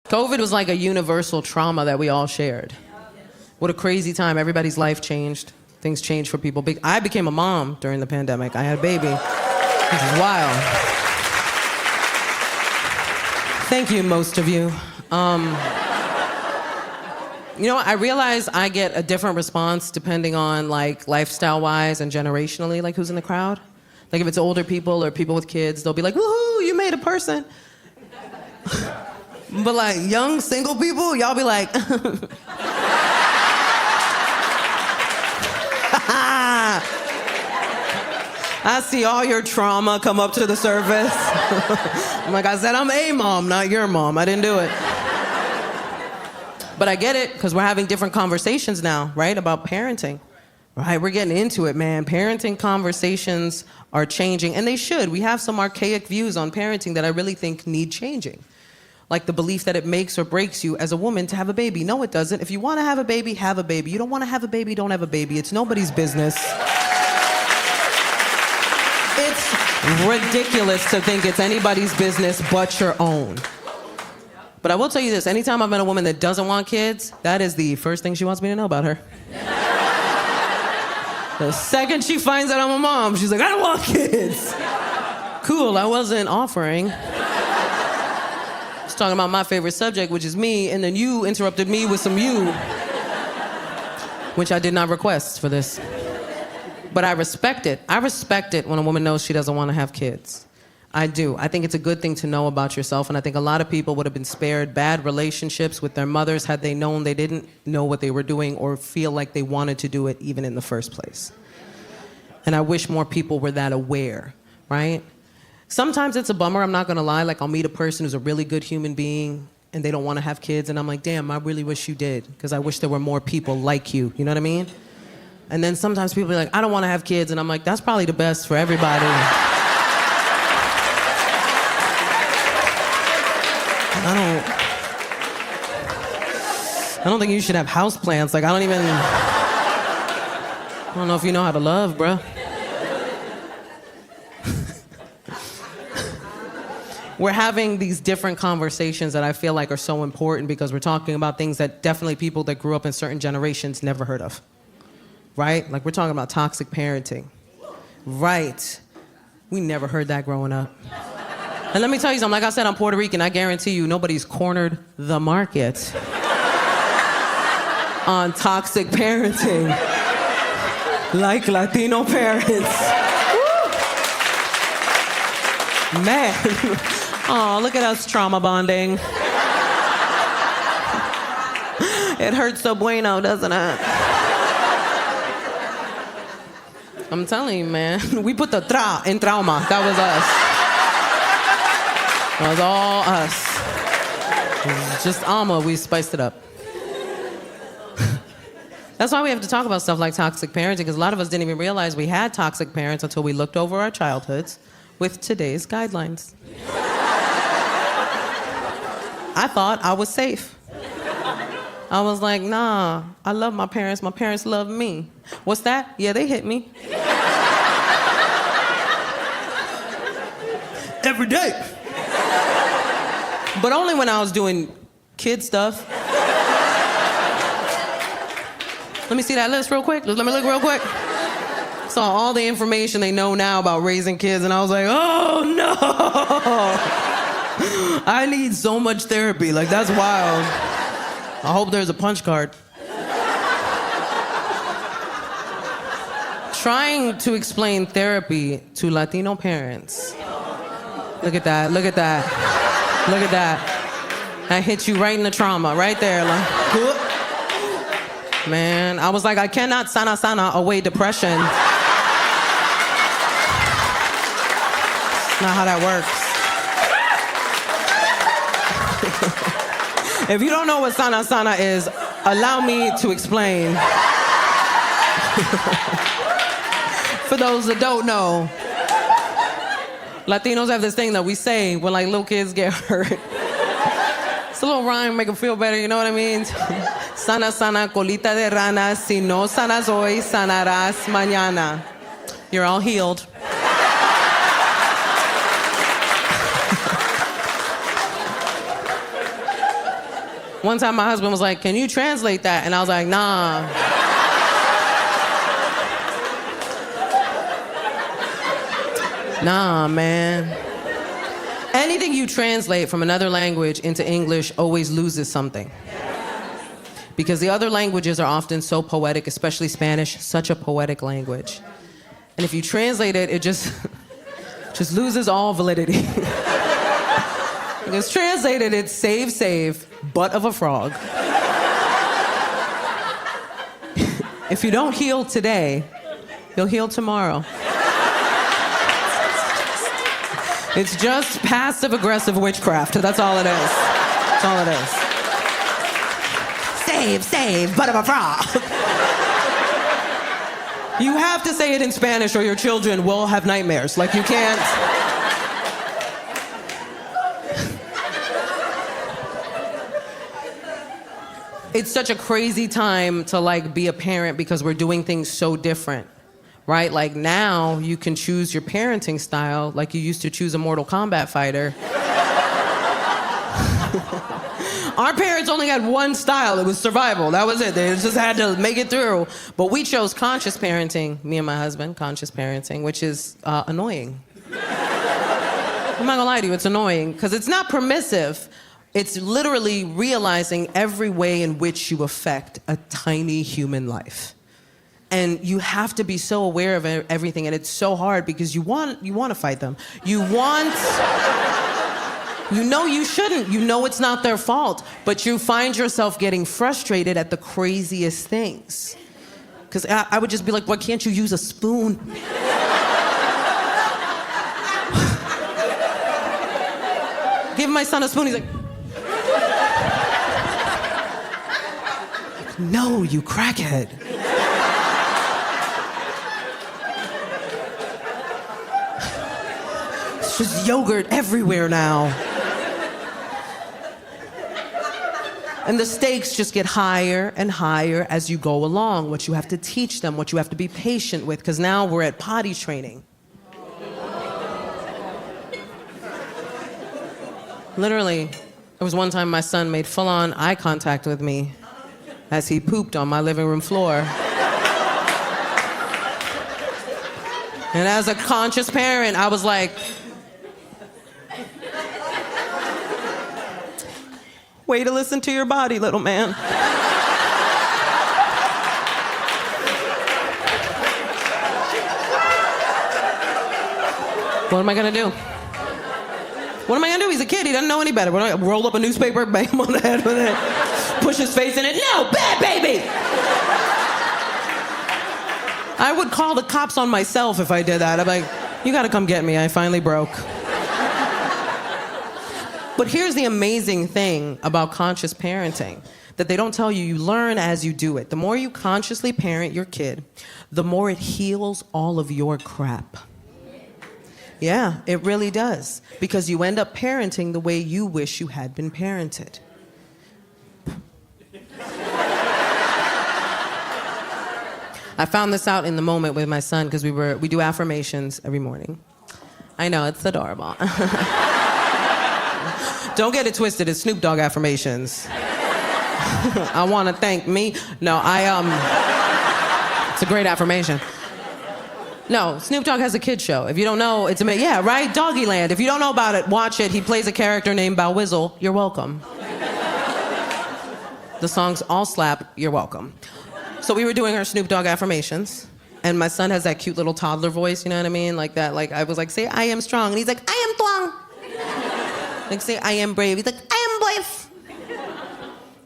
COVID was like a universal trauma that we all shared. What a crazy time. Everybody's life changed. Things changed for people. I became a mom during the pandemic. I had a baby. This is wild. Thank you, most of you. You know what? I realize I get a different response depending on like lifestyle-wise and generationally, like who's in the crowd. Like if it's older people or people with kids, they'll be like, woohoo, you made a person. But like young single people, y'all be like, I see all your trauma come up to the surface. I'm like, I said, I'm a mom, not your mom. I didn't do it. But I get it, because we're having different conversations now, right, about parenting. Right, we're getting into it, man. Parenting conversations are changing, and they should. We have some archaic views on parenting that I really think need changing. Like the belief that it makes or breaks you as a woman to have a baby. No, it doesn't. If you want to have a baby, have a baby. You don't want to have a baby, don't have a baby. It's nobody's business. It's ridiculous to think it's anybody's business but your own. But I will tell you this, anytime I've met a woman that doesn't want kids, that is the first thing she wants me to know about her. The second she finds out I'm a mom, she's like, I don't want kids. Cool, I wasn't offering. I was talking about my favorite subject, which is me, and then you interrupted me with some you, which I did not request for this. But I respect it. I respect it when a woman knows she doesn't want to have kids. I do. I think it's a good thing to know about yourself, and I think a lot of people would have been spared bad relationships with their mothers had they known they didn't know what they were doing or feel like they wanted to do it even in the first place. And I wish more people were that aware, right? Sometimes it's a bummer, I'm not gonna lie. Like I'll meet a person who's a really good human being and they don't want to have kids, and I'm like, damn, I really wish you did, because I wish there were more people like you, you know what I mean? And then sometimes people are like, I don't want to have kids, and I'm like, that's probably the best for everybody. I don't think you should have houseplants. Like, I don't know if you know how to love, bruh. We're having these different conversations that I feel like are so important because we're talking about things that definitely people that grew up in certain generations never heard of, right? Like we're talking about toxic parenting, right? We never heard that growing up. And let me tell you something, like I said, I'm Puerto Rican. I guarantee you nobody's cornered the market on toxic parenting like Latino parents. Woo! Man, oh, look at us trauma bonding. It hurts so bueno, doesn't it? I'm telling you, man, we put the tra in trauma. That was us. That was all us. It was just Alma, we spiced it up. That's why we have to talk about stuff like toxic parenting, because a lot of us didn't even realize we had toxic parents until we looked over our childhoods with today's guidelines. I thought I was safe. I was like, nah, I love my parents love me. What's that? Yeah, they hit me. Every day. But only when I was doing kid stuff. Let me see that list real quick. Let me look real quick. Saw all the information they know now about raising kids, and I was like, oh no! I need so much therapy. Like, that's wild. I hope there's a punch card. Trying to explain therapy to Latino parents. Look at that, look at that. Look at that. That hit you right in the trauma, right there. Like, whoop. Man, I was like, I cannot sana away depression. It's not how that works. If you don't know what sana is, allow me to explain. For those that don't know, Latinos have this thing that we say when like little kids get hurt. It's a little rhyme, make them feel better, you know what I mean? Sana, colita de rana, si no sanas hoy, sanarás mañana. You're all healed. One time my husband was like, can you translate that? And I was like, nah. Nah, man. Anything you translate from another language into English always loses something. Because the other languages are often so poetic, especially Spanish, such a poetic language. And if you translate it, it just loses all validity. Because translated, it's save, butt of a frog. If you don't heal today, you'll heal tomorrow. It's just passive-aggressive witchcraft. That's all it is. That's all it is. Save, butt of a frog. You have to say it in Spanish or your children will have nightmares. Like, you can't. It's such a crazy time to, like, be a parent because we're doing things so different. Right? Like, now you can choose your parenting style like you used to choose a Mortal Kombat fighter. Our parents only had one style. It was survival. That was it. They just had to make it through. But we chose conscious parenting, me and my husband, conscious parenting, which is annoying. I'm not gonna lie to you, it's annoying because it's not permissive. It's literally realizing every way in which you affect a tiny human life. And you have to be so aware of everything, and it's so hard because you want to fight them. You know you shouldn't. You know it's not their fault, but you find yourself getting frustrated at the craziest things. Because I would just be like, why can't you use a spoon? Give my son a spoon, he's like, no, you crackhead. There's yogurt everywhere now. And the stakes just get higher and higher as you go along, what you have to teach them, what you have to be patient with, because now we're at potty training. Literally, there was one time my son made full-on eye contact with me as he pooped on my living room floor. And as a conscious parent, I was like, way to listen to your body, little man. What am I gonna do? What am I gonna do? He's a kid, he doesn't know any better. What, I roll up a newspaper, bang him on the head with it, push his face in it? No, bad baby! I would call the cops on myself if I did that. I'm like, you gotta come get me, I finally broke. But here's the amazing thing about conscious parenting that they don't tell you. You learn as you do it. The more you consciously parent your kid, the more it heals all of your crap. Yeah, it really does. Because you end up parenting the way you wish you had been parented. I found this out in the moment with my son because we do affirmations every morning. I know, it's adorable. Don't get it twisted, it's Snoop Dogg affirmations. I want to thank me. No, it's a great affirmation. No, Snoop Dogg has a kid show. If you don't know, it's amazing. Yeah, right? Doggyland. If you don't know about it, watch it. He plays a character named Bow Wizzle. You're welcome. The songs all slap. You're welcome. So we were doing our Snoop Dogg affirmations, and my son has that cute little toddler voice, you know what I mean? Like that, like I was like, say, I am strong. And he's like, I am strong. Like, say, I am brave. He's like, I am brave.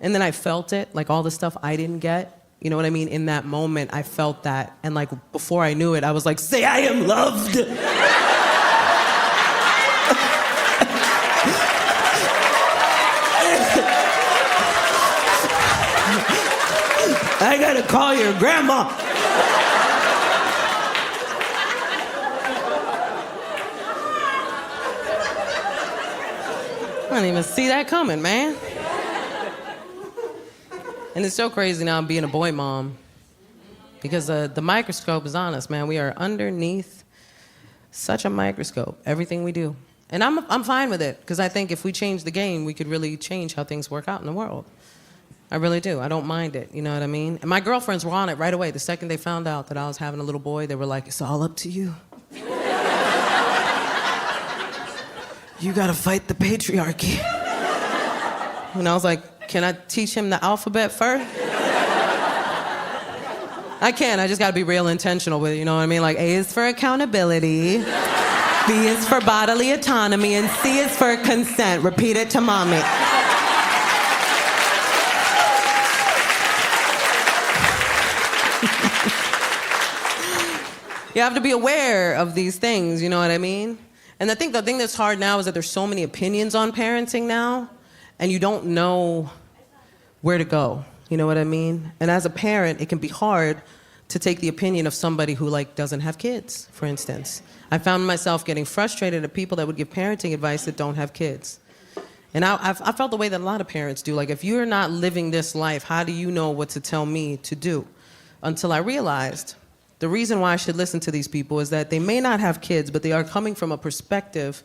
And then I felt it, like all the stuff I didn't get. You know what I mean? In that moment, I felt that. And like, before I knew it, I was like, say, I am loved. I gotta call your grandma. I didn't even see that coming, man. And it's so crazy now being a boy mom because the microscope is on us, man. We are underneath such a microscope, everything we do. And I'm fine with it, because I think if we change the game, we could really change how things work out in the world. I really do. I don't mind it, you know what I mean? And my girlfriends were on it right away. The second they found out that I was having a little boy, they were like, it's all up to you. You gotta fight the patriarchy. And I was like, can I teach him the alphabet first? I can, I just gotta be real intentional with it, you know what I mean? Like, A is for accountability, B is for bodily autonomy, and C is for consent. Repeat it to mommy. You have to be aware of these things, you know what I mean? And I think the thing that's hard now is that there's so many opinions on parenting now, and you don't know where to go, you know what I mean? And as a parent, it can be hard to take the opinion of somebody who doesn't have kids, for instance. I found myself getting frustrated at people that would give parenting advice that don't have kids. And I felt the way that a lot of parents do. Like, if you're not living this life, how do you know what to tell me to do? Until I realized the reason why I should listen to these people is that they may not have kids, but they are coming from a perspective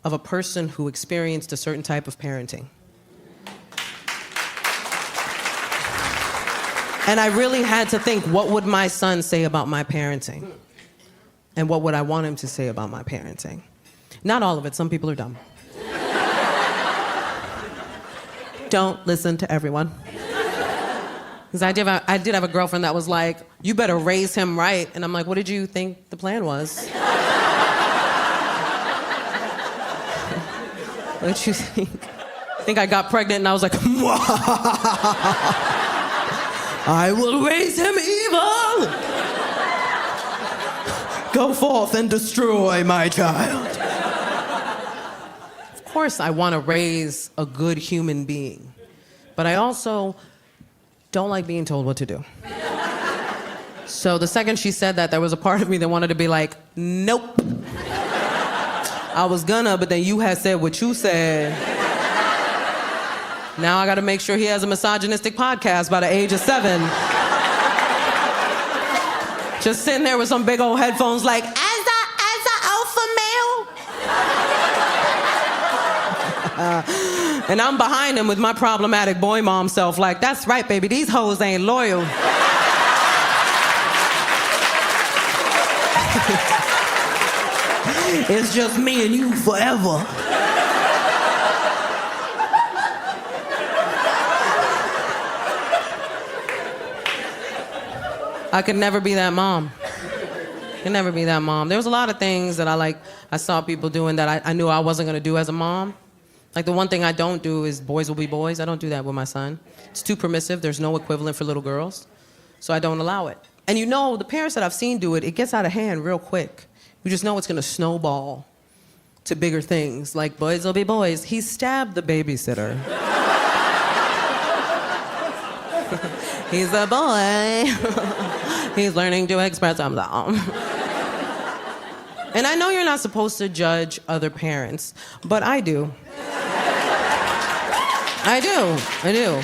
of a person who experienced a certain type of parenting. And I really had to think, what would my son say about my parenting? And what would I want him to say about my parenting? Not all of it. Some people are dumb. Don't listen to everyone. Because I did have a girlfriend that was like, you better raise him right. And I'm like, what did you think the plan was? What did you think? I think I got pregnant and I was like, I will raise him evil. Go forth and destroy my child. Of course I want to raise a good human being, but I also don't like being told what to do. So the second she said that, there was a part of me that wanted to be like, nope. I was gonna, but then you had said what you said. Now I gotta make sure he has a misogynistic podcast by the age of 7. Just sitting there with some big old headphones like, as a alpha male. And I'm behind him with my problematic boy mom self like, that's right, baby, these hoes ain't loyal. It's just me and you forever. I could never be that mom. Could never be that mom. There was a lot of things that I saw people doing that I knew I wasn't gonna do as a mom. Like, the one thing I don't do is boys will be boys. I don't do that with my son. It's too permissive. There's no equivalent for little girls. So I don't allow it. And you know, the parents that I've seen do it, it gets out of hand real quick. You just know it's gonna snowball to bigger things, like boys will be boys. He stabbed the babysitter. He's a boy. He's learning to express himself. And I know you're not supposed to judge other parents, but I do. I do.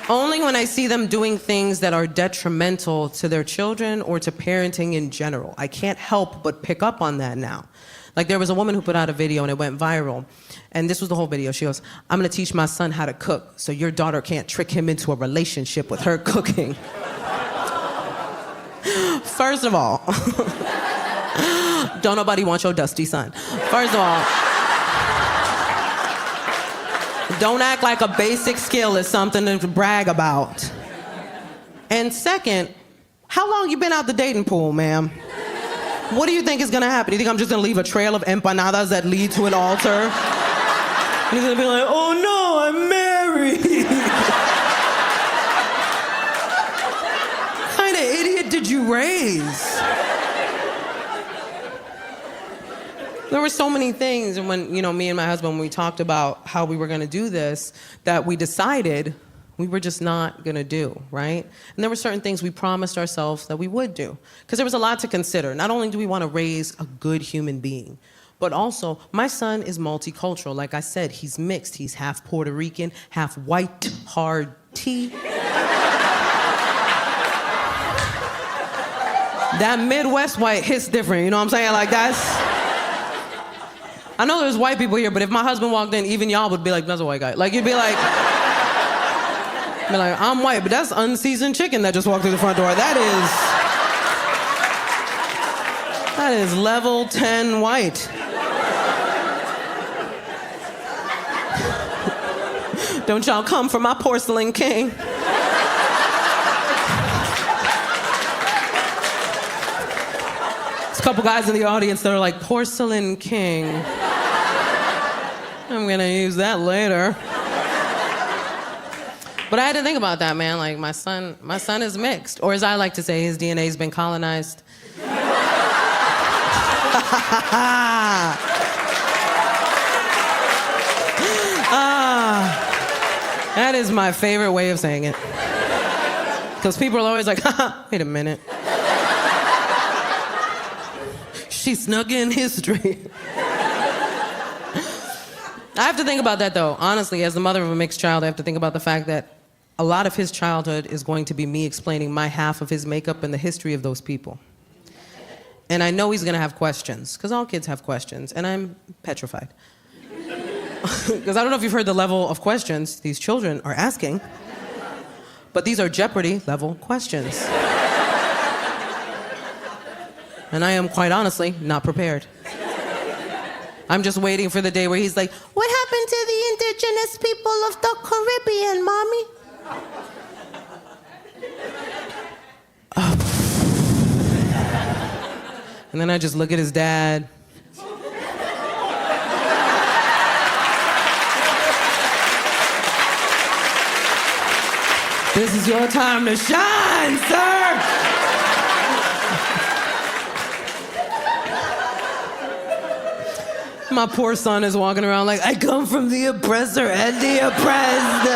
Only when I see them doing things that are detrimental to their children or to parenting in general. I can't help but pick up on that now. Like, there was a woman who put out a video and it went viral. And this was the whole video. She goes, I'm gonna teach my son how to cook so your daughter can't trick him into a relationship with her cooking. First of all, don't nobody want your dusty son. First of all, don't act like a basic skill is something to brag about. And second, how long you been out the dating pool, ma'am? What do you think is gonna happen? You think I'm just gonna leave a trail of empanadas that lead to an altar? You're gonna be like, oh no, I'm married. What kind of idiot did you raise? There were so many things, and when, me and my husband, when we talked about how we were gonna do this, that we decided we were just not gonna do, right? And there were certain things we promised ourselves that we would do. Because there was a lot to consider. Not only do we wanna raise a good human being, but also, my son is multicultural. Like I said, he's mixed. He's half Puerto Rican, half white, hard tea. That Midwest white hits different, you know what I'm saying? Like, I know there's white people here, but if my husband walked in, even y'all would be like, that's a white guy. Like, you'd be like, I'm white, but that's unseasoned chicken that just walked through the front door. That is level 10 white. Don't y'all come for my porcelain king. There's a couple guys in the audience that are like, porcelain king. I'm gonna use that later. But I had to think about that, man. Like, my son is mixed. Or as I like to say, his DNA's been colonized. That is my favorite way of saying it. Because people are always like, wait a minute. She snuck in history. I have to think about that, though. Honestly, as the mother of a mixed child, I have to think about the fact that a lot of his childhood is going to be me explaining my half of his makeup and the history of those people. And I know he's gonna have questions, because all kids have questions, and I'm petrified. Because I don't know if you've heard the level of questions these children are asking, but these are Jeopardy level questions. And I am, quite honestly, not prepared. I'm just waiting for the day where he's like, what happened to the indigenous people of the Caribbean, Mommy? And then I just look at his dad. This is your time to shine, sir! My poor son is walking around like, I come from the oppressor and the oppressed.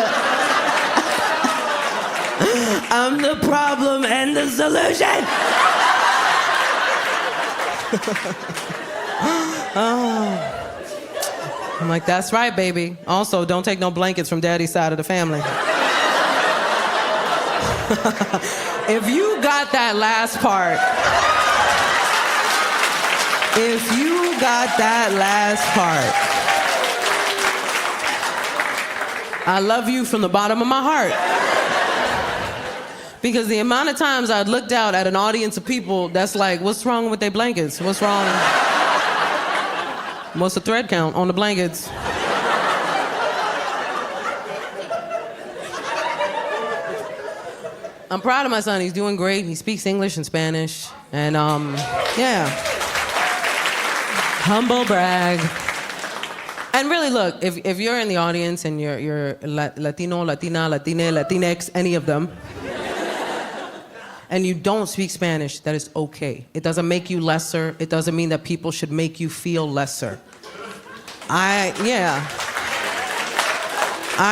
I'm the problem and the solution. Oh. I'm like, that's right, baby. Also, don't take no blankets from daddy's side of the family. If you got that last part, I love you from the bottom of my heart. Because the amount of times I'd looked out at an audience of people that's like, what's wrong with their blankets? What's wrong? What's the thread count on the blankets? I'm proud of my son. He's doing great. He speaks English and Spanish. And, yeah. Humble brag. And really, look, if you're in the audience and you're Latino, Latina, Latine, Latinx, any of them, and you don't speak Spanish, that is okay. It doesn't make you lesser. It doesn't mean that people should make you feel lesser. I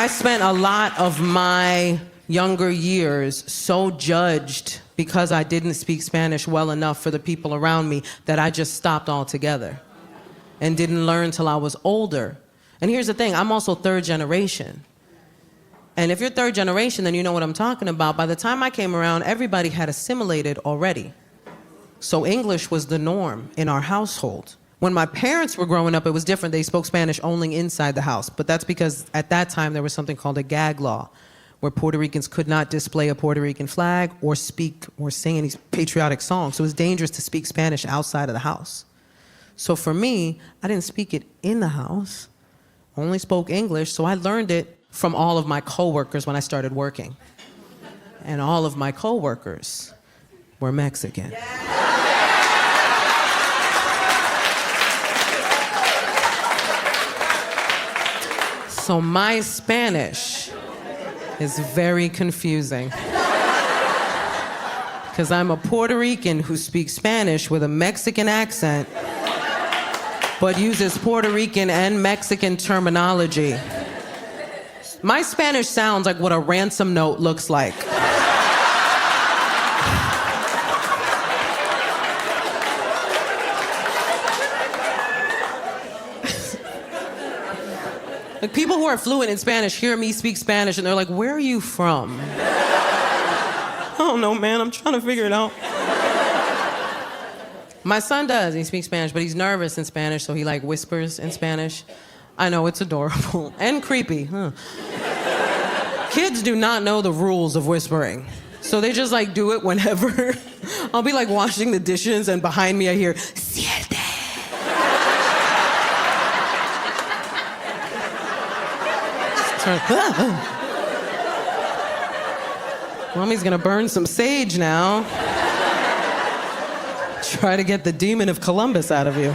spent a lot of my younger years so judged because I didn't speak Spanish well enough for the people around me that I just stopped altogether and didn't learn till I was older. And here's the thing, I'm also third generation. And if you're third generation, then you know what I'm talking about. By the time I came around, everybody had assimilated already. So English was the norm in our household. When my parents were growing up, it was different. They spoke Spanish only inside the house. But that's because at that time, there was something called a gag law, where Puerto Ricans could not display a Puerto Rican flag or speak or sing any patriotic songs. So it was dangerous to speak Spanish outside of the house. So for me, I didn't speak it in the house, only spoke English, so I learned it from all of my coworkers when I started working. And all of my coworkers were Mexican. So my Spanish is very confusing. Because I'm a Puerto Rican who speaks Spanish with a Mexican accent, but uses Puerto Rican and Mexican terminology. My Spanish sounds like what a ransom note looks like. Like, people who are fluent in Spanish hear me speak Spanish and they're like, where are you from? I don't know, man, I'm trying to figure it out. My son does. He speaks Spanish, but he's nervous in Spanish, so he like whispers in Spanish. I know, it's adorable and creepy. Huh. Kids do not know the rules of whispering. So they just like do it whenever. I'll be like washing the dishes and behind me I hear, siete. Mommy's gonna burn some sage now. Try to get the demon of Columbus out of you.